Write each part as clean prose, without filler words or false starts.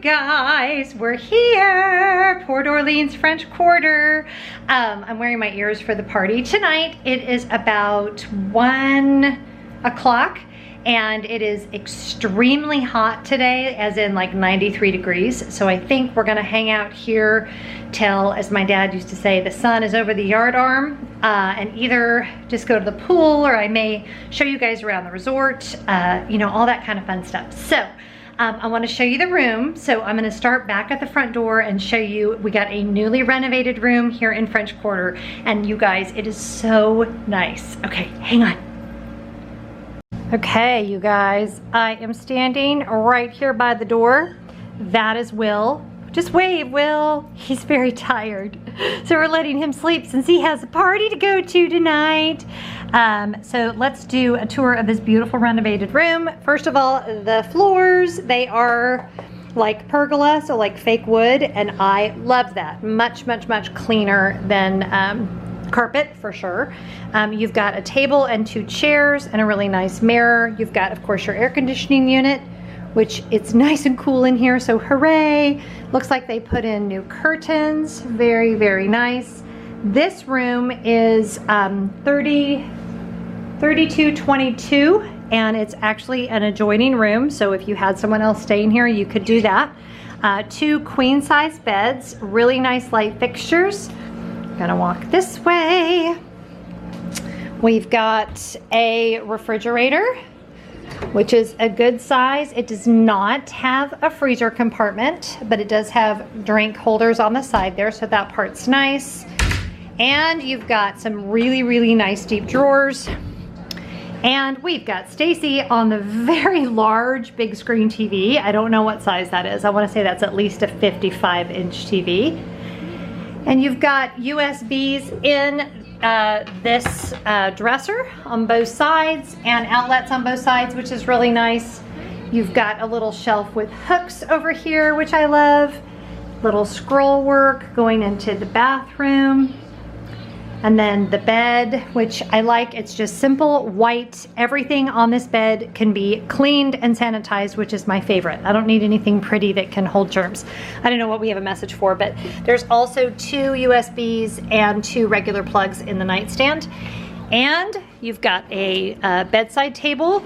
guys, we're here, Port Orleans French Quarter. I'm wearing my ears for the party tonight. It is about 1 o'clock and it is extremely hot today, as in like 93 degrees. So I think we're gonna hang out here till, as my dad used to say, the sun is over the yard arm, and either just go to the pool, or I may show you guys around the resort, you know, all that kind of fun stuff. So I want to show you the room. So I'm going to start back at the front door and show you, we got a newly renovated room here in French Quarter, and you guys, it is so nice. Okay, hang on. Okay, you guys, I am standing right here by the door. That is Will. Just wave, Will. He's very tired. So we're letting him sleep since he has a party to go to tonight. So let's do a tour of this beautiful renovated room. First of all, the floors, they are like pergola, so like fake wood, and I love that. Much, much, much cleaner than carpet for sure. You've got a table and 2 chairs and a really nice mirror. You've got, of course, your air conditioning unit, which it's nice and cool in here, so hooray. Looks like they put in new curtains. Very, very nice. This room is 3222, and it's actually an adjoining room, so if you had someone else staying here, you could do that. 2 queen size beds, really nice light fixtures. Gonna walk this way. We've got a refrigerator, which is a good size. It does not have a freezer compartment, but it does have drink holders on the side there, so that part's nice. And you've got some really, really nice deep drawers. And we've got Stacy on the very large big screen TV. I don't know what size that is. I want to say that's at least a 55-inch TV. And you've got USBs in this dresser on both sides, and outlets on both sides, which is really nice. You've got a little shelf with hooks over here, which I love. Little scroll work going into the bathroom. And then the bed, which I like. It's just simple white. Everything on this bed can be cleaned and sanitized, which is my favorite. I don't need anything pretty that can hold germs. I don't know what we have a message for, but there's also 2 USBs and 2 regular plugs in the nightstand. And you've got a bedside table.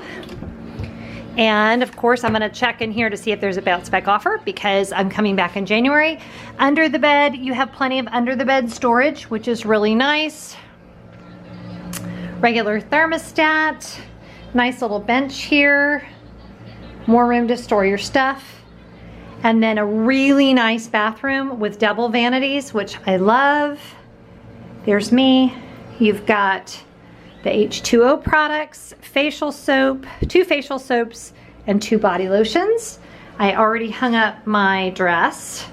And of course, I'm gonna check in here to see if there's a bounce back offer, because I'm coming back in January. Under the bed, you have plenty of under the bed storage, which is really nice. Regular thermostat, nice little bench here. More room to store your stuff. And then a really nice bathroom with double vanities, which I love. There's me. You've got the H2O products, facial soap, 2 facial soaps, and 2 body lotions. I already hung up my dress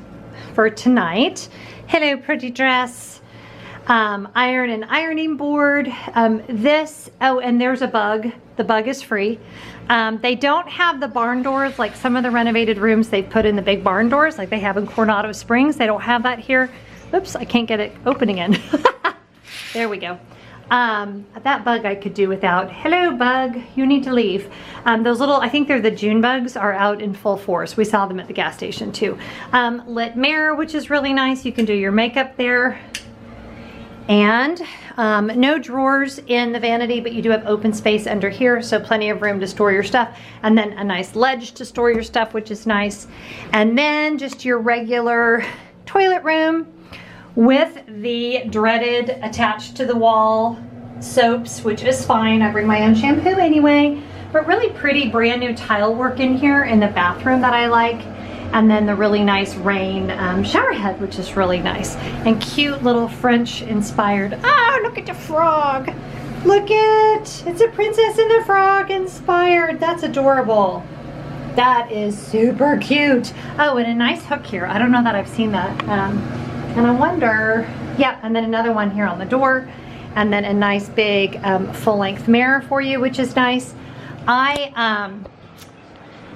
for tonight. Hello, pretty dress. Iron and ironing board. Oh, and there's a bug. The bug is free. They don't have the barn doors like some of the renovated rooms they've put in the big barn doors like they have in Coronado Springs. They don't have that here. Oops, I can't get it open again. There we go. That bug I could do without. Hello, bug, you need to leave. Those little, I think they're the June bugs, are out in full force. We saw them at the gas station too. Lit mirror, which is really nice. You can do your makeup there. And no drawers in the vanity, but you do have open space under here, so plenty of room to store your stuff. And then a nice ledge to store your stuff, which is nice. And then just your regular toilet room with the dreaded attached to the wall soaps, which is fine. I bring my own shampoo anyway, but really pretty brand new tile work in here in the bathroom that I like. And then the really nice rain shower head, which is really nice. And cute little French inspired, oh, look at the frog. Look it's a Princess and the Frog inspired. That's adorable. That is super cute. Oh, and a nice hook here. I don't know that I've seen that. And I wonder, yeah, and then another one here on the door, and then a nice big full-length mirror for you, which is nice. I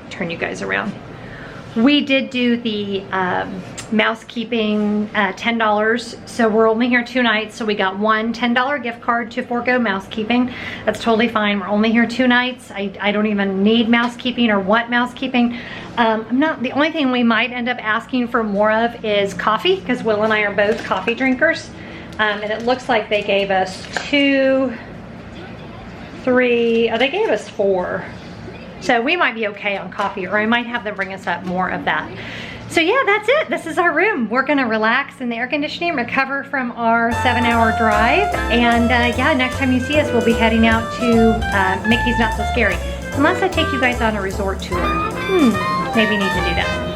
turn you guys around. We did do the mousekeeping, $10. So we're only here 2 nights. So we got one $10 gift card to forego mousekeeping. That's totally fine. We're only here 2 nights. I don't even need mousekeeping or want mousekeeping. The only thing we might end up asking for more of is coffee, because Will and I are both coffee drinkers. And it looks like they gave us 2, 3, they gave us 4. So we might be okay on coffee, or I might have them bring us up more of that. So yeah, that's it. This is our room. We're gonna relax in the air conditioning, recover from our 7-hour drive. And yeah, next time you see us, we'll be heading out to Mickey's Not So Scary. Unless I take you guys on a resort tour. Maybe need to do that.